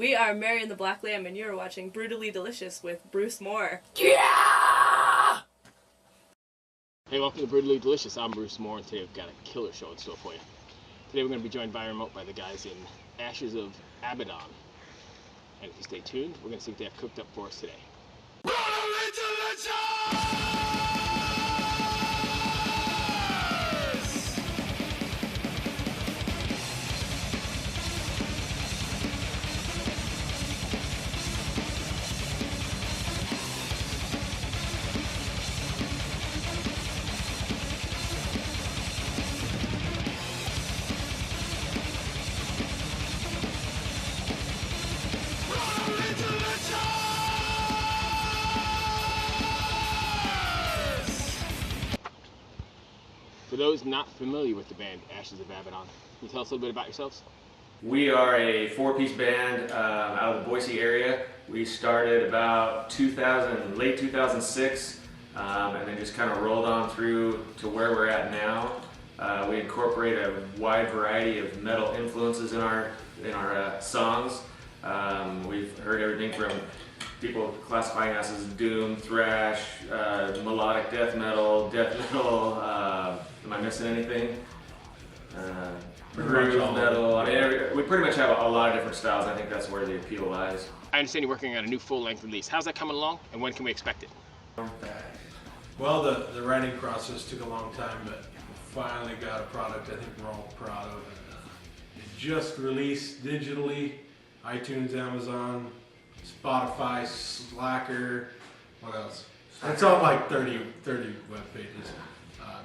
We are Mary and the Black Lamb, and you're watching Brutally Delicious with Bruce Moore. Yeah! Hey, welcome to Brutally Delicious. I'm Bruce Moore, and today we've got a killer show in store for you. Today we're going to be joined by remote by the guys in Ashes of Abaddon. And if you stay tuned, we're going to see what they have cooked up for us today. Brutally Delicious! For those not familiar with the band Ashes of Abaddon, can you tell us a little bit about yourselves? We are a four-piece band out of the Boise area. We started about late 2006, and then just kind of rolled on through to where we're at now. We incorporate a wide variety of metal influences in our songs. We've heard everything from people classifying us as doom, thrash, melodic death metal. Am I missing anything? Groove metal. I mean, we pretty much have a lot of different styles. I think that's where the appeal lies. I understand you're working on a new full-length release. How's that coming along, and when can we expect it? Well, the writing process took a long time, but we finally got a product I think we're all proud of. It just released digitally, iTunes, Amazon, Spotify, Slacker, what else? It's on like 30 web pages.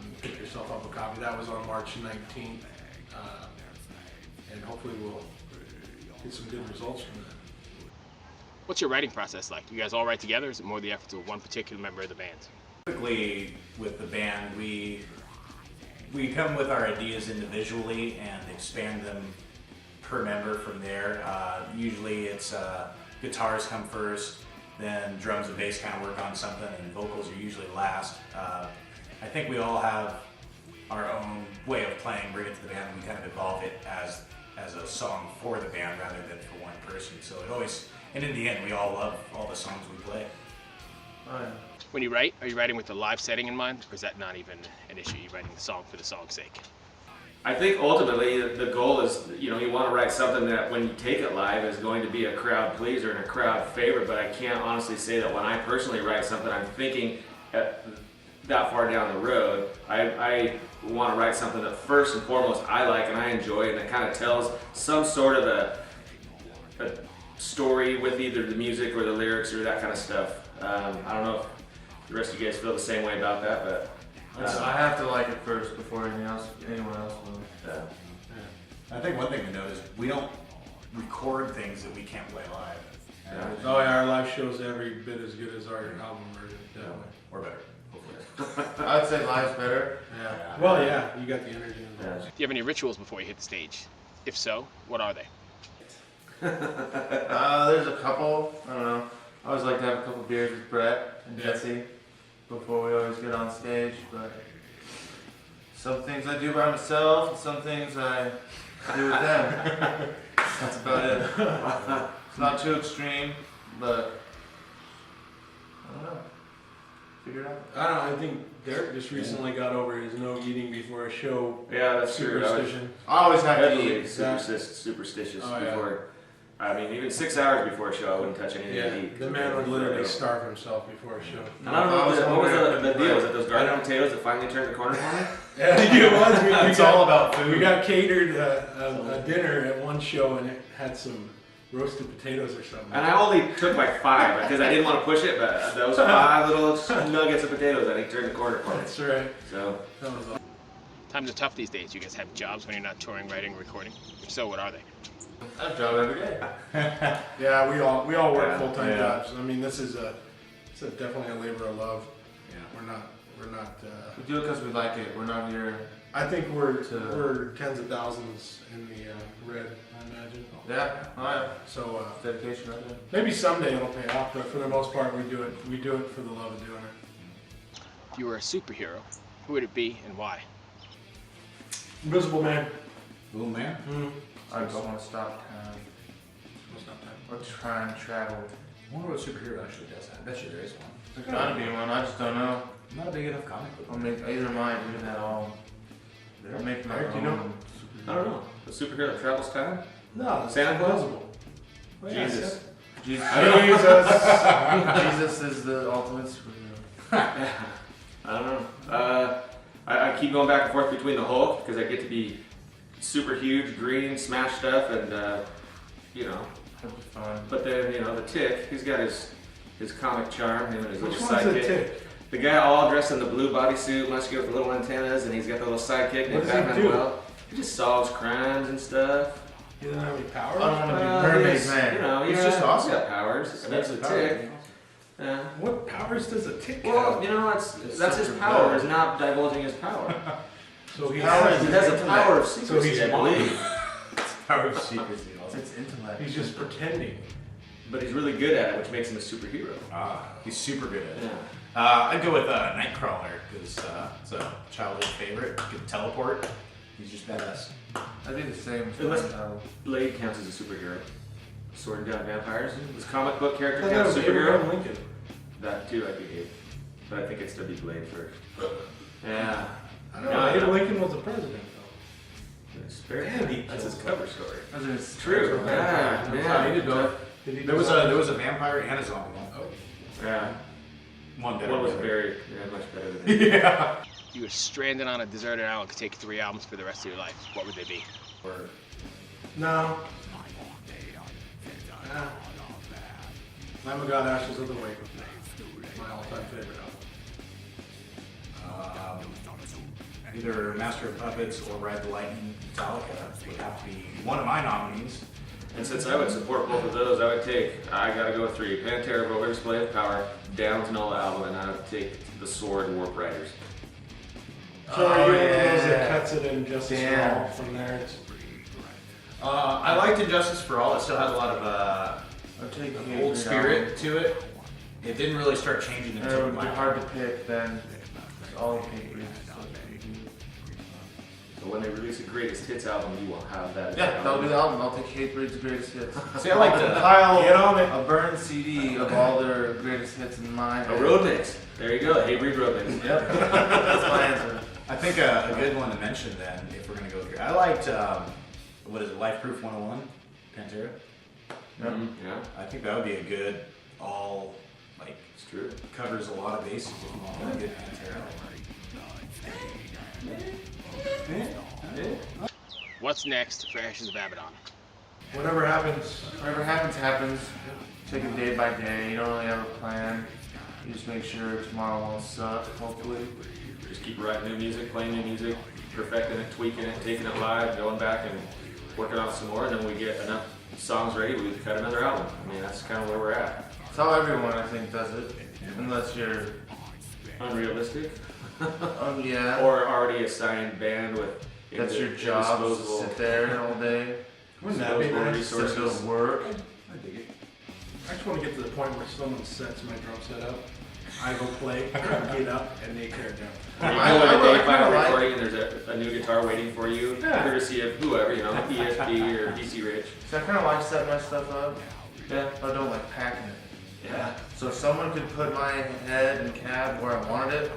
You can pick yourself up a copy. That was on March 19th, and hopefully we'll get some good results from that. What's your writing process like? You guys all write together, or is it more the efforts of one particular member of the band? Typically, with the band, we come with our ideas individually and expand them per member from there. Usually it's guitars come first, then drums and bass kind of work on something, and vocals are usually last. I think we all have our own way of playing, bring it to the band, and we kind of evolve it as a song for the band rather than for one person. So it always, and in the end, we all love all the songs we play. Oh, yeah. When you write, are you writing with the live setting in mind, or is that not even an issue? You're writing the song for the song's sake? I think ultimately the goal is, you want to write something that when you take it live is going to be a crowd pleaser and a crowd favorite, but I can't honestly say that when I personally write something, I'm thinking that far down the road. I want to write something that first and foremost I like and I enjoy, and that kind of tells some sort of a story with either the music or the lyrics or that kind of stuff. I don't know if the rest of you guys feel the same way about that, but I have to like it first before anyone else will. yeah. I think one thing to note is we don't record things that we can't play live. Oh yeah, our live show's every bit as good as our album version, definitely. Or better, hopefully. I'd say live's better. Yeah. Well, yeah, you got the energy involved. Do you have any rituals before you hit the stage? If so, what are they? There's a couple. I don't know. I always like to have a couple beers with Brett and Jesse before we always get on stage. But some things I do by myself, and some things I do with them. That's about it. It's not too extreme, but I don't know. Figure it out. I don't know, I think Derek just recently got over his no eating before a show Yeah, that's true. superstition. I always have to Heavily eat. superstitious Oh, yeah. before. I mean, even 6 hours before a show, I wouldn't touch anything to Yeah, eat. the man would literally starve himself before a show. And I don't know what was the hungry. deal. Was it those garden potatoes that finally turned the corner for me? Yeah, it was. It's all about food. We got catered a dinner at one show, and it had some roasted potatoes or something. And I only took like 5 because I didn't want to push it, but those 5 little nuggets of potatoes, I think, turned the corner for me. That's right. So, That was awesome. Times are tough these days. You guys have jobs when you're not touring, writing, recording. If so, what are they? I have a job every day. Yeah, we all work Yeah, full-time yeah. jobs. I mean, it's definitely a labor of love. Yeah. We're not. We do it because we like it. We're not here. I think we're tens of thousands in the red. I imagine. Yeah. Oh yeah. So Dedication right there. maybe someday it'll pay off, but for the most part, we do it for the love of doing it. If you were a superhero, who would it be and why? Invisible Man. Boom, man. Mm. I just want to stop time. What's not that? What time travel? I wonder what superhero actually does that. I bet you there is one. There's gotta be one, I just don't know. I'm not a big enough comic book. I'll make either mine or that all. I'll make my Eric, own. you know? I don't know. The superhero that travels time? No, it's Santa Claus? invisible. Well, yeah, Jesus. Jesus. Jesus is the ultimate superhero. I don't know. I keep going back and forth between the Hulk because I get to be super huge, green, smash stuff, and you know. That'd be fun. But then the Tick. He's got his comic charm. Him and his Which little one's the sidekick. Tick? The guy all dressed in the blue bodysuit, muscular with little antennas, and he's got the little sidekick named What does he Batman. do? Well, he just solves crimes and stuff. He doesn't have any powers? I don't want to be mermaid He's, man. he's just awesome. He's got powers. That's the Tick. Yeah. What powers does a Tick Well, have? that's his power, is not divulging his power. So he He has a power of So secrecy, he's I believe. Power of secrecy. It's intellect. He's just pretending. But he's really good at it, which makes him a superhero. He's super good at it. Yeah. I'd go with Nightcrawler because it's a childhood favorite. He can teleport. He's just badass. I do the same. Unless Blade counts as a superhero. Sorting down vampires. This comic book character I count as a thought it was Abraham superhero? Lincoln. That too, I behave. But I think it's still be Blade first. Yeah. I don't know. Abraham Lincoln was the president, though. It's very Andy That's his kills cover story. It's True. Yeah. Yeah, he did both. Did he There was a vampire and a zombie one. Yeah. One better. One was than the much better than other. Yeah. You were stranded on a deserted island, could take 3 albums for the rest of your life. What would they be? No. Lamb of God, Ashes of the Wake. My all-time favorite album. Either Master of Puppets or Ride the Lightning Metallica would have to be one of my nominees. And since I would support both of those, I would take, I gotta go with 3. Pantera, Rover Display of Power, Down to Nola album, and I would take The Sword, Warp Riders. So are you one of those yeah. that cuts it in Justice for Damn. All from there? It's, I liked Injustice for All. It still had a lot of I'll take an old spirit to it. It didn't really start changing It until would be my hard to pick then. It's all papers. So when they release a greatest hits album, you will have that. as Yeah, your that'll be album. the album. I'll take Hatebreed's greatest hits. See, I like I'll the compile Get on it. a burned CD of all their greatest hits in my A head. road mix. There you go, Hatebreed road mix. Yep. That's my answer. I think a good one to mention then, if we're gonna go through. I liked what is it, Life Proof 101, Pantera. Yep. Yeah, I think that would be a good all like it's true. covers a lot of bases if you want a good Pantera. What's next for Ashes of Abaddon? whatever happens. Whatever happens, happens. Take it day by day. You don't really have a plan. You just make sure tomorrow won't suck, hopefully. Just keep writing new music, playing new music, perfecting it, tweaking it, taking it live, going back and working on it some more, and then we get enough songs ready, we cut another album. I mean, that's kind of where we're at. That's how everyone, I think, does it. Unless you're, Unrealistic. yeah, Or already a signed band with that's your job, is to sit there all day, Wouldn't that be disposable nice? just resources. go work. I dig it. I just want to get to the point where someone sets my drum set up, I go play, get up, and they tear it down. Or you I- go I- into I day final kinda like- recording and there's a new guitar waiting for you, Yeah. courtesy of whoever, ESP or DC Rich. So I kind of like setting my stuff up, Yeah. but I don't like packing it. Yeah. So if someone could put my head and cab where I wanted it,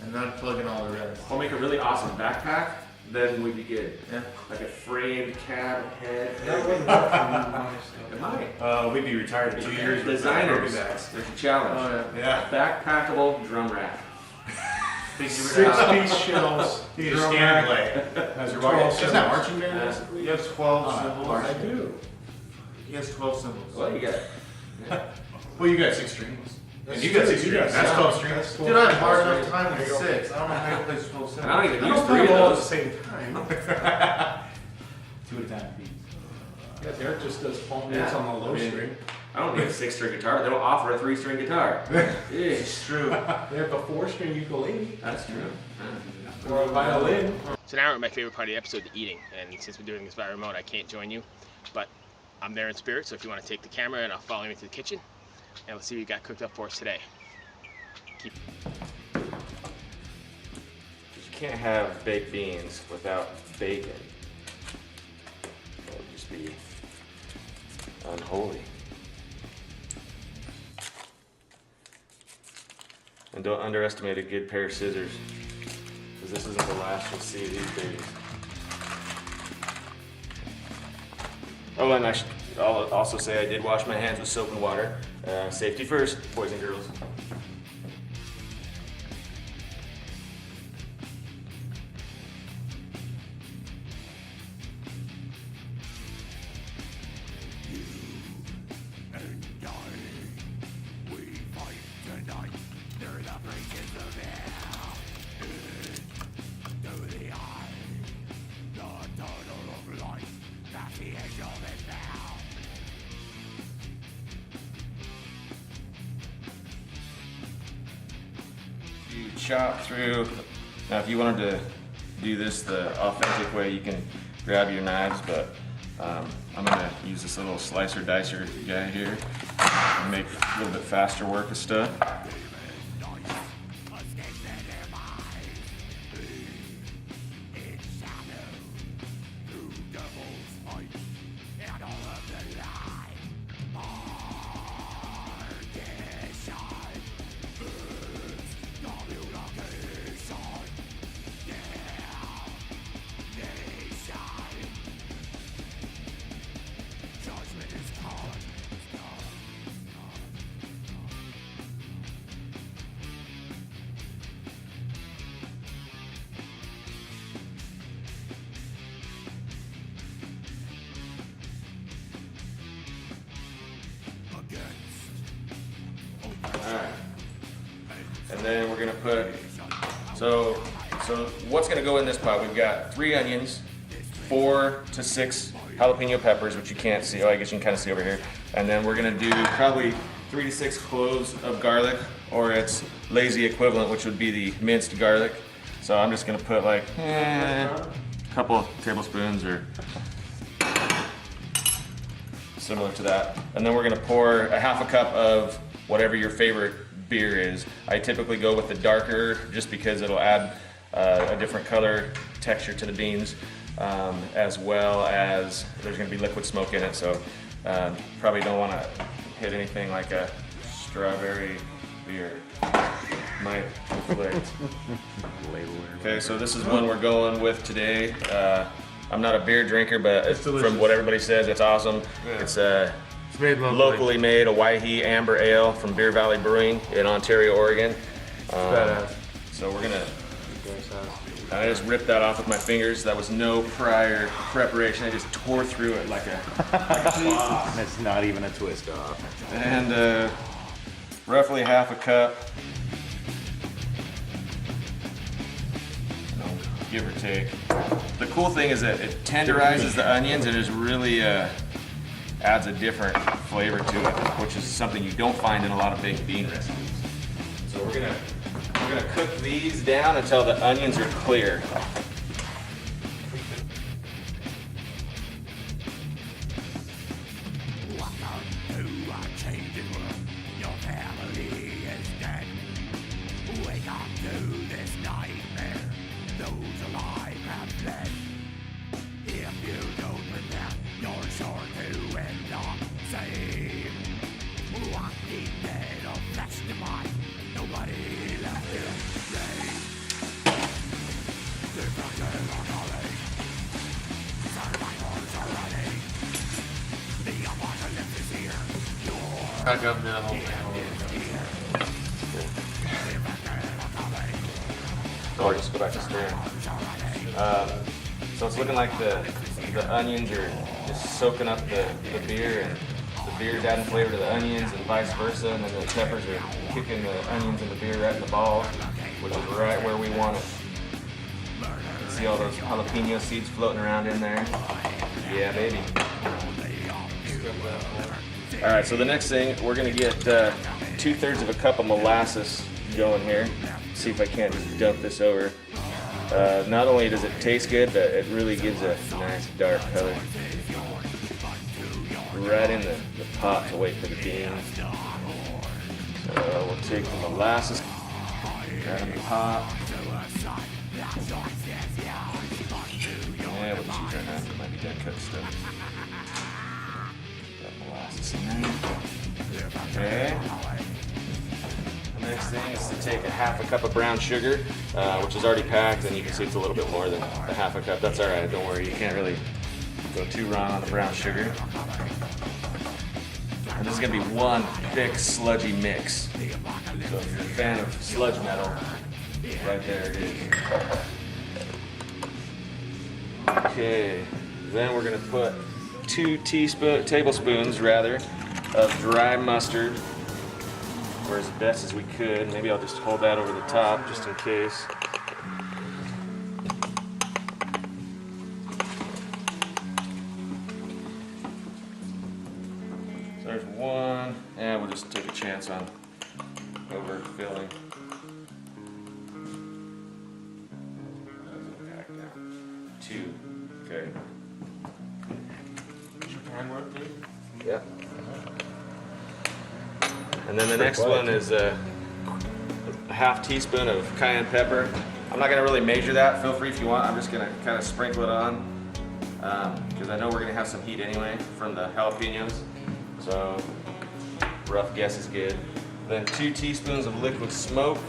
and then plug in all the rest. I'll make a really awesome backpack, then we'd be good. Yeah. Like a framed cab head. That wouldn't work for me, my It stuff. might. We'd be retired in 2 years. with Designers, Ruby bags. there's a challenge. Oh Yeah. Backpackable drum rack. yeah. 6-piece shells, You just drum stand rack. and play. As you're 12 walking. Isn't that cymbals. marching band? Yeah. basically? You have 12 Oh, symbols. I do. He has 12 symbols. Well, you got it. Well, you got 6 strings. That's And you got true, 6 you strings. got That's six. 12 strings. That's Dude, I have hard 12 enough time There with you go. 6. I don't know how to play 12 And I don't symbols. even I use don't 3 play of them all at the those. same time. 2 at a time. Yeah, Derek just does palm beats Yeah. on the low I mean, string. I don't need a 6-string guitar. They don't offer a 3-string guitar. Jeez. It's true. They have a 4-string ukulele That's true. or a violin. So now we're at my favorite part of the episode, the eating. And since we're doing this by remote, I can't join you. But I'm there in spirit, so if you want to take the camera and I'll follow you into the kitchen. And let's see what you got cooked up for us today. You can't have baked beans without bacon. That would just be unholy. And don't underestimate a good pair of scissors, because this isn't the last you'll see of these babies. Oh, and I'll also say I did wash my hands with soap and water. Safety first, boys and girls. You chop through. Now, if you wanted to do this the authentic way, you can grab your knives, but I'm gonna use this little slicer dicer guy here and make a little bit faster work of stuff. Alright. And then we're gonna put, so what's gonna go in this pot? We've got 3 onions, 4 to 6 jalapeno peppers, which you can't see. Oh, I guess you can kind of see over here. And then we're gonna do probably 3 to 6 cloves of garlic, or its lazy equivalent, which would be the minced garlic. So I'm just gonna put like a couple of tablespoons or similar to that. And then we're gonna pour a half a cup of whatever your favorite beer is. I typically go with the darker just because it'll add a different color texture to the beans, as well as there's going to be liquid smoke in it, so probably don't want to hit anything like a strawberry beer. Might conflict. Okay, so this is one we're going with today. I'm not a beer drinker, but from what everybody says, it's awesome. Yeah. It's made locally made, a Waihi Amber Ale from Beer Valley Brewing in Ontario, Oregon. Badass. So we're gonna, I just ripped that off with my fingers. That was no prior preparation. I just tore through it like a cloth. And it's not even a twist off. And roughly half a cup, give or take. The cool thing is that it tenderizes the onions and it just really adds a different flavor to it, which is something you don't find in a lot of baked bean recipes. So we're gonna cook these down until the onions are clear. Back up now, whole thing. Or just go back to stirring. So it's looking like the onions are just soaking up the beer, and the beer's adding flavor to the onions and vice versa, and then the peppers are kicking the onions and the beer right in the balls, which is right where we want it. You can see all those jalapeno seeds floating around in there. Yeah, baby. All right, so the next thing, we're gonna get 2/3 of a cup of molasses going here. See if I can't just dump this over. Not only does it taste good, but it really gives a nice dark color. Right in the pot to wait for the beans. So we'll take the molasses, right in the pot. Yeah, we'll choose right now. It might be done cooked stuff. Got molasses in there. Okay. The next next thing is to take a half a cup of brown sugar, which is already packed, and you can see it's a little bit more than a half a cup. That's all right, don't worry, you can't really go too wrong on the brown sugar. And this is gonna be one thick, sludgy mix. So if you're a fan of sludge metal, right there it is. Okay, then we're gonna put 2 tablespoons of dry mustard, or as best as we could. Maybe I'll just hold that over the top just in case. So there's 1, and we'll just take a chance on overfilling. 2, okay. Yeah. And then the next one is a half teaspoon of cayenne pepper. I'm not gonna really measure that, feel free if you want. I'm just gonna kind of sprinkle it on because I know we're gonna have some heat anyway from the jalapenos. So rough guess is good. Then 2 teaspoons of liquid smoke.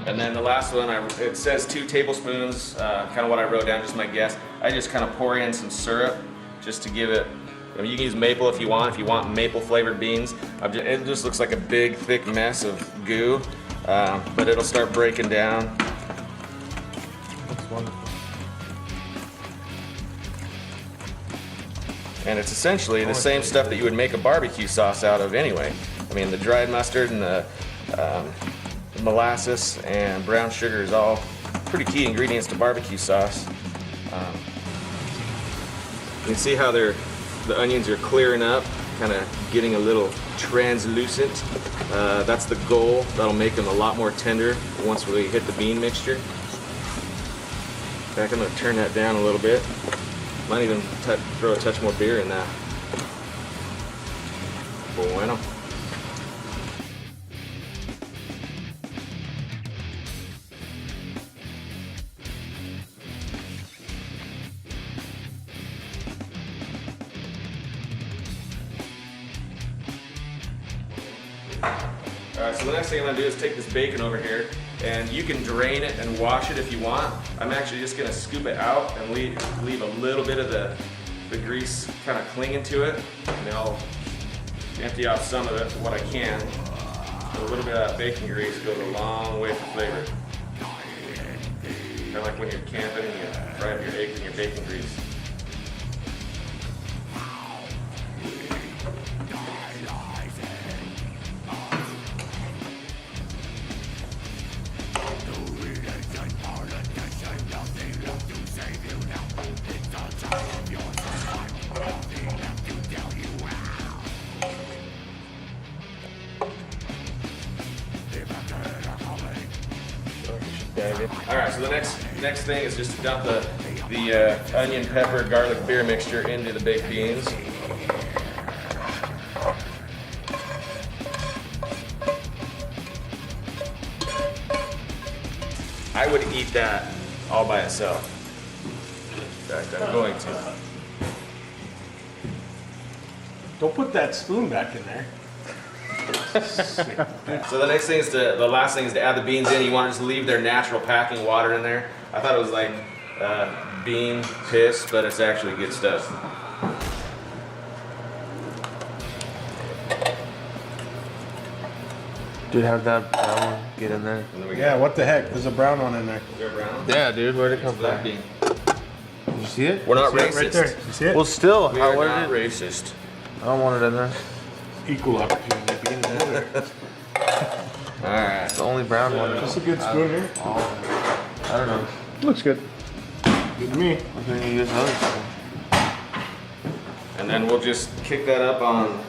And then the last one, it says 2 tablespoons, kind of what I wrote down, just my guess. I just kind of pour in some syrup just to give it, you can use maple if you want maple flavored beans. It just looks like a big thick mess of goo, but it'll start breaking down. That's wonderful. And it's essentially the same stuff that you would make a barbecue sauce out of anyway. I mean, the dried mustard and the molasses and brown sugar is all pretty key ingredients to barbecue sauce. You can see how the onions are clearing up, kind of getting a little translucent. That's the goal. That'll make them a lot more tender once we hit the bean mixture. In fact, I'm going to turn that down a little bit. Might even throw a touch more beer in that. Bueno. Alright, so the next thing I'm going to do is take this bacon over here, and you can drain it and wash it if you want. I'm actually just going to scoop it out and leave a little bit of the grease kind of clinging to it, and then I'll empty out some of it, what I can. So a little bit of that bacon grease goes a long way for flavor. Kind of like when you're camping and you fry up your eggs in your bacon grease. Alright, so the next thing is just to dump the onion, pepper, garlic, beer mixture into the baked beans. I would eat that all by itself. In fact, I'm going to. Don't put that spoon back in there. So the last thing is to add the beans in. You want to just leave their natural packing water in there. I thought it was like bean piss, but it's actually good stuff. Dude, how'd that brown one get in there? Yeah, what the heck? There's a brown one in there. Is there a brown? Yeah, dude, where'd it come from? Black bean. Did you see it? We're not See it racist. right there. You see it? Well, still, We how are what not did it? racist. I don't want it in there. Equal opportunity. Beans in there. Alright. It's the only brown one. That's a good spoon here. I don't know. Looks good. Good to me. I'm gonna use another spoon. And then we'll just kick that up on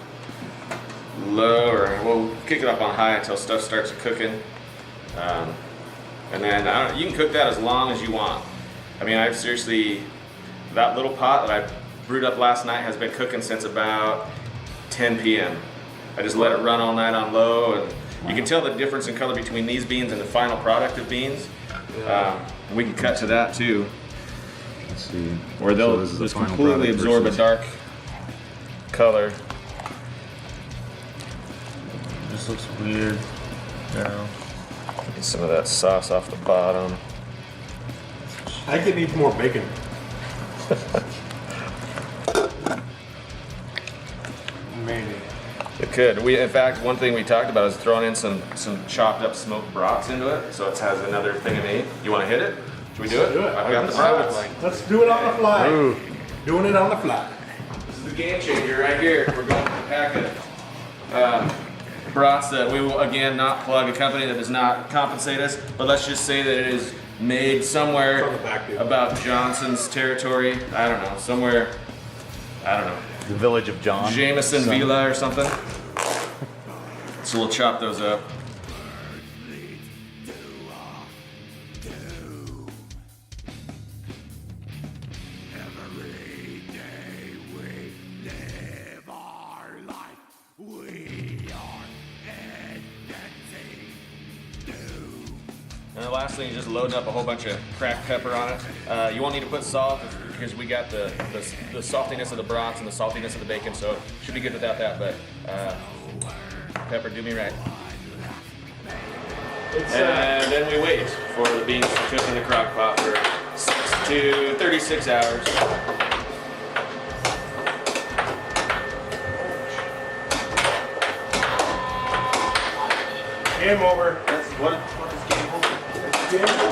low, or we'll kick it up on high until stuff starts cooking. And then you can cook that as long as you want. I mean, I've seriously, that little pot that I brewed up last night has been cooking since about 10 p.m. I just let it run all night on low, and you can tell the difference in color between these beans and the final product of beans. We can cut to that too. Let's see. Where they'll So this is the just final completely product absorb a versus- dark color. This looks weird. Now. Get some of that sauce off the bottom. I could eat more bacon. Maybe. It could. In fact, one thing we talked about is throwing in some chopped up smoked brats into it, so it has another thing of meat. You want to hit it? Should we do it? Do it. I've got the brats. Let's do it on the fly. Ooh. Doing it on the fly. This is the game changer right here. We're going to pack of brats that we will again not plug a company that does not compensate us, but let's just say that it is made somewhere It's on the back, dude. about Johnson's territory. I don't know, somewhere. I don't know. The village of John. Jameson Son. Villa or something. So we'll chop those up. And the last thing is just loading up a whole bunch of cracked pepper on it. You won't need to put salt because we got the saltiness of the brats and the saltiness of the bacon, so it should be good without that, but pepper do me right. And then we wait for the beans to cook in the crock pot for 6 to 36 hours. Game over. That's what is game over? Game over.